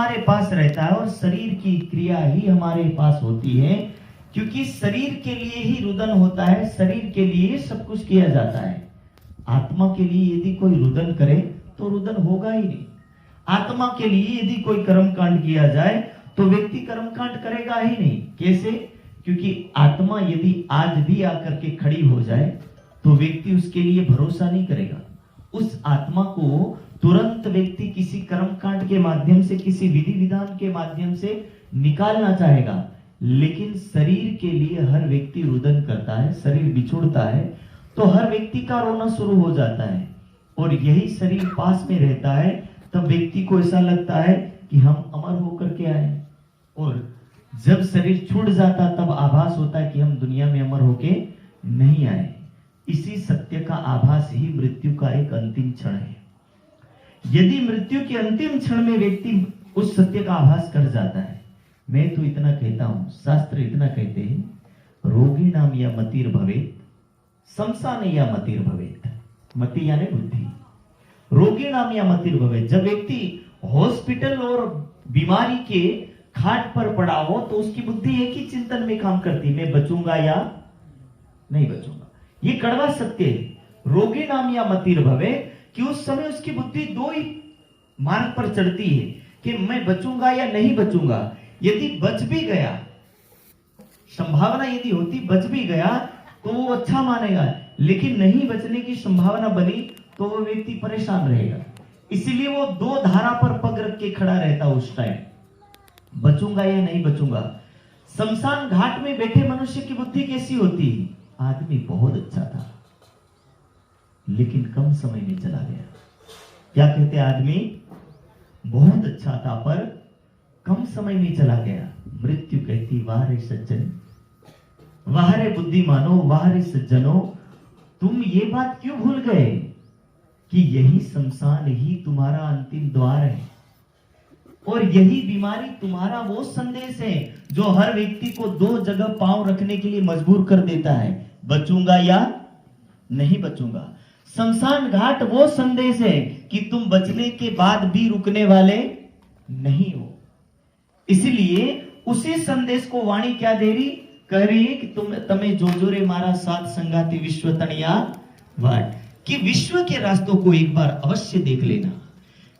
हमारे पास रहता है और शरीर की क्रिया ही हमारे पास होती है, क्योंकि शरीर के लिए ही रुदन होता है, शरीर के लिए सब कुछ किया जाता है। आत्मा के लिए यदि कोई रुदन करे तो रुदन होगा ही नहीं। आत्मा के लिए यदि कोई कर्मकांड किया जाए तो व्यक्ति कर्मकांड करेगा ही नहीं। कैसे? क्योंकि आत्मा यदि आज भी आकर के खड़ी हो जाए तो व्यक्ति उसके लिए भरोसा नहीं करेगा। उस आत्मा को तुरंत व्यक्ति किसी कर्मकांड के माध्यम से, किसी विधि विधान के माध्यम से निकालना चाहेगा, लेकिन शरीर के लिए हर व्यक्ति रुदन करता है। शरीर बिछुड़ता है तो हर व्यक्ति का रोना शुरू हो जाता है, और यही शरीर पास में रहता है तब व्यक्ति को ऐसा लगता है कि हम अमर होकर के आए, और जब शरीर छूट जाता तब आभास होता है कि हम दुनिया में अमर होके नहीं आए। इसी सत्य का आभास ही मृत्यु का एक अंतिम क्षण है। यदि मृत्यु के अंतिम क्षण में व्यक्ति उस सत्य का आभास कर जाता है, मैं तो इतना कहता हूं, शास्त्र इतना कहते हैं, रोगी नाम या मतिर भवेत, शमशान या मतिर भवेत। मति यानी बुद्धि, रोगी नाम या मतिर भवेत। जब व्यक्ति हॉस्पिटल और बीमारी के खाट पर पड़ा हो तो उसकी बुद्धि एक ही चिंतन में काम करती, मैं बचूंगा या नहीं बचूंगा। ये कड़वा सत्य है। रोगी नाम या मतिर भवे, कि उस समय उसकी बुद्धि दो ही मार्ग पर चढ़ती है कि मैं बचूंगा या नहीं बचूंगा। यदि बच भी गया, संभावना यदि होती बच भी गया तो वो अच्छा मानेगा, लेकिन नहीं बचने की संभावना बनी तो वो व्यक्ति परेशान रहेगा। इसीलिए वो दो धारा पर पग रख के खड़ा रहता उस टाइम, बचूंगा या नहीं बचूंगा। शमशान घाट में बैठे मनुष्य की बुद्धि कैसी होती है? आदमी बहुत अच्छा था लेकिन कम समय में चला गया। क्या कहते? आदमी बहुत अच्छा था पर कम समय में चला गया। मृत्यु कहती, वाह रे सज्जन, वाह रे बुद्धिमानो, वाह रे सज्जनों, तुम ये बात क्यों भूल गए कि यही शमशान ही तुम्हारा अंतिम द्वार है, और यही बीमारी तुम्हारा वो संदेश है जो हर व्यक्ति को दो जगह पांव रखने के लिए मजबूर कर देता है, बचूंगा या नहीं बचूंगा। शमशान घाट वो संदेश है कि तुम बचने के बाद भी रुकने वाले नहीं हो। इसलिए उसी संदेश को वाणी क्या दे रही, कह रही है कि तुम तमे जोजोरे मारा साथ संगाती विश्व तनिया वाट, कि विश्व के रास्तों को एक बार अवश्य देख लेना।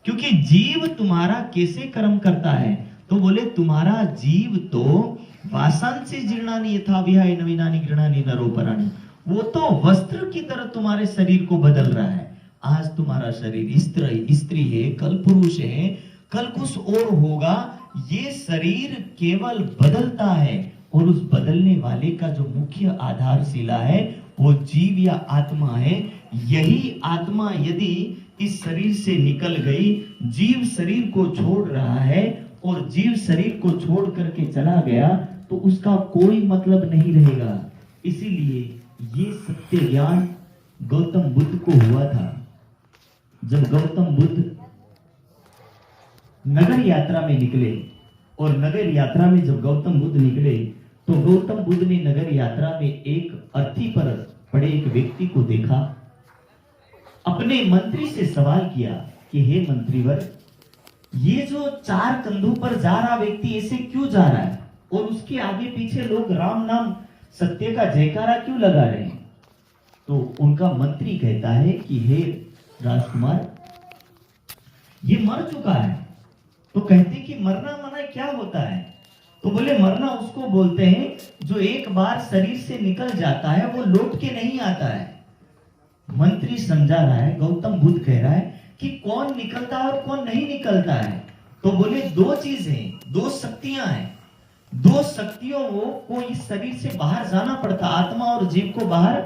क्योंकि जीव तुम्हारा कैसे कर्म करता है, तो बोले तुम्हारा जीव तो वासांसी जीर्णानि यथा विहाय नवीनानि गृणानि नरोपराणि, वो तो वस्त्र की तरह तुम्हारे शरीर को बदल रहा है। आज तुम्हारा शरीर स्त्री है, कल पुरुष है, कल कुछ और होगा। ये शरीर केवल बदलता है, और उस बदलने वाले का जो मुख्य आधारशिला है वो जीव या आत्मा है। यही आत्मा यदि इस शरीर से निकल गई, जीव शरीर को छोड़ रहा है और जीव शरीर को छोड़ करके चला गया तो उसका कोई मतलब नहीं रहेगा। इसीलिए ये सत्य ज्ञान गौतम बुद्ध को हुआ था। जब गौतम बुद्ध नगर यात्रा में निकले, और नगर यात्रा में जब गौतम बुद्ध निकले तो गौतम बुद्ध ने नगर यात्रा में एक अर्थी पर पड़े एक व्यक्ति को देखा। अपने मंत्री से सवाल किया कि हे मंत्रीवर, ये जो चार कंधों पर जा रहा व्यक्ति ऐसे क्यों जा रहा है, और उसके आगे पीछे लोग राम नाम सत्य का जयकारा क्यों लगा रहे हैं? तो उनका मंत्री कहता है कि हे राजकुमार, ये मर चुका है। तो कहते कि मरना मना क्या होता है? तो बोले मरना उसको बोलते हैं जो एक बार शरीर से निकल जाता है वो लौट के नहीं आता है। मंत्री समझा रहा है, गौतम बुद्ध कह रहा है कि कौन निकलता है और कौन नहीं निकलता है। तो बोले दो चीजें, दो शक्तियां हैं, दो शक्तियों को इस शरीर से बाहर जाना पड़ता, आत्मा और जीव को बाहर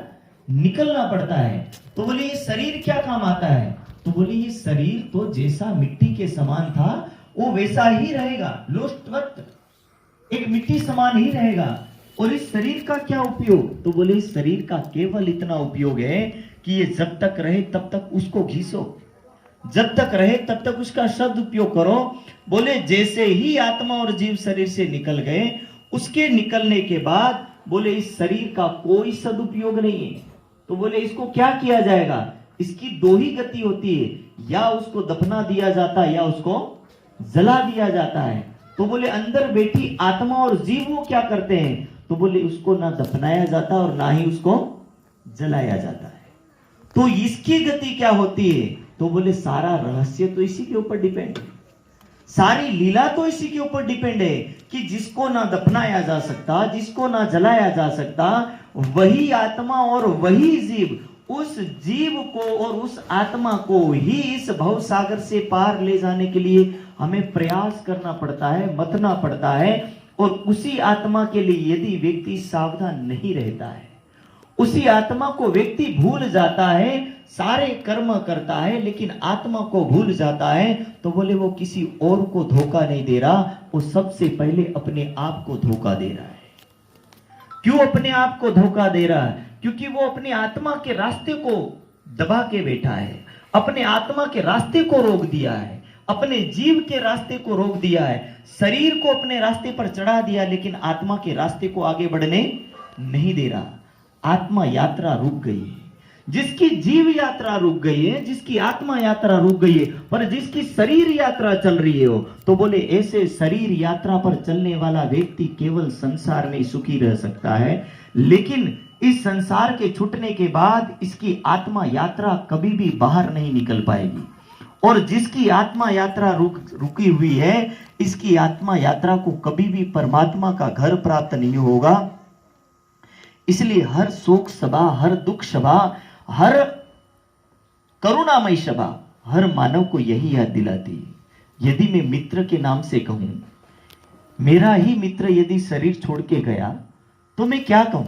निकलना पड़ता है। तो बोले ये शरीर क्या काम आता है? तो बोले ये शरीर तो जैसा मिट्टी के समान था वो वैसा ही रहेगा, लोष्टवत एक मिट्टी समान ही रहेगा। और इस शरीर का क्या उपयोग? तो बोले इस शरीर का केवल इतना उपयोग है कि ये जब तक रहे तब तक उसको घिसो, जब तक रहे तब तक उसका सदुपयोग करो। बोले जैसे ही आत्मा और जीव शरीर से निकल गए, उसके निकलने के बाद बोले इस शरीर का कोई सदुपयोग नहीं है। तो बोले इसको क्या किया जाएगा? इसकी दो ही गति होती है, या उसको दफना दिया जाता है या उसको जला दिया जाता है। तो बोले अंदर बैठी आत्मा और जीव वो क्या करते हैं? तो बोले उसको ना दफनाया जाता और ना ही उसको जलाया जाता है। तो इसकी गति क्या होती है? तो बोले सारा रहस्य तो इसी के ऊपर डिपेंड है, सारी लीला तो इसी के ऊपर डिपेंड है कि जिसको ना दफनाया जा सकता, जिसको ना जलाया जा सकता, वही आत्मा और वही जीव, उस जीव को और उस आत्मा को ही इस भव सागर से पार ले जाने के लिए हमें प्रयास करना पड़ता है, मथना पड़ता है। और उसी आत्मा के लिए यदि व्यक्ति सावधान नहीं रहता है, उसी आत्मा को व्यक्ति भूल जाता है, सारे कर्म करता है लेकिन आत्मा को भूल जाता है, तो बोले वो किसी और को धोखा नहीं दे रहा, वो सबसे पहले अपने आप को धोखा दे रहा है। क्यों अपने आप को धोखा दे रहा है? क्योंकि वो अपनी आत्मा के रास्ते को दबा के बैठा है, अपने आत्मा के रास्ते को रोक दिया है, अपने जीव के रास्ते को रोक दिया है, शरीर को अपने रास्ते पर चढ़ा दिया लेकिन आत्मा के रास्ते को आगे बढ़ने नहीं दे रहा। आत्मा यात्रा रुक गई है, जिसकी जीव यात्रा रुक गई है, जिसकी आत्मा यात्रा रुक गई है, पर जिसकी शरीर यात्रा चल रही है, तो बोले ऐसे शरीर यात्रा पर चलने वाला व्यक्ति केवल संसार में सुखी रह सकता है, लेकिन इस संसार के छूटने के बाद इसकी आत्मा यात्रा कभी भी बाहर नहीं निकल पाएगी। और जिसकी आत्मा यात्रा रुकी हुई है, इसकी आत्मा यात्रा को कभी भी परमात्मा का घर प्राप्त नहीं होगा। इसलिए हर शोक सभा, हर दुख सभा, हर करुणामयी सभा हर मानव को यही याद दिलाती है। यदि मैं मित्र के नाम से कहूं, मेरा ही मित्र यदि शरीर छोड़ के गया, तो मैं क्या कहूं?